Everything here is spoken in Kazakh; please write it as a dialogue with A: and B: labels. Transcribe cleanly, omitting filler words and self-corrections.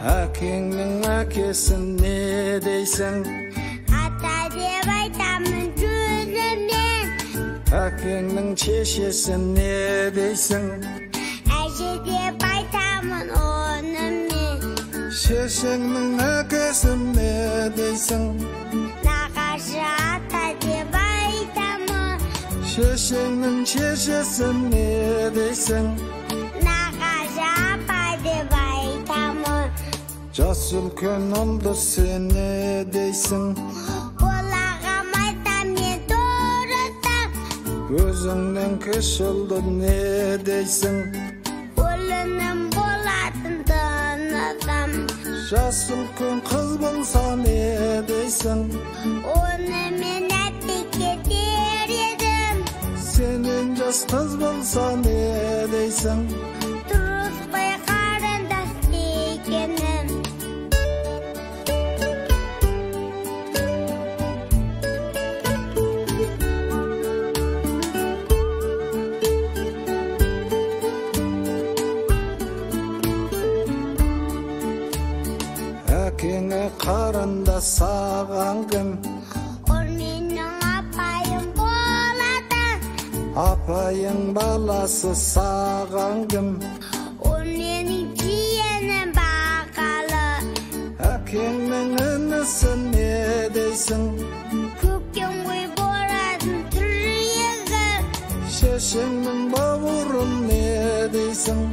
A: Әкеңнің әкесін не дейсің?
B: Ата деп айтамын жүзімнен.
A: Әкеңнің шешесін не дейсің?
B: Әже деп айтамын онымен.
A: Шешеңнің әкесін не дейсің?
B: Нағашы ата деп айтамын.
A: Шешеңнің шешесін не дейсің?
B: Нағашы апа деп айтамын.
A: Жас үлкен ұлды сен не дейсің?
B: Ол ағам айтам мен дұрыстап.
A: Өзіңнен кіші ұлды не дейсің?
B: Өлінің болатын дынысым.
A: Жас үлкен қыз болса не дейсің?
B: Оны мен әпеке дер едім.
A: Сенен жас қыз болса не дейсің?
B: Дұрыс қой қарындас дегенім.
A: Әкеңе қарындас саған кім?
B: Ол менің апайым болады.
A: Апайың баласы саған кім?
B: Ол менің жиенім бағалы.
A: Әкеңнің інісі не дейсің?
B: Көктем ғой боратын түрегі.
A: Шешеңнің бауырын не дейсің?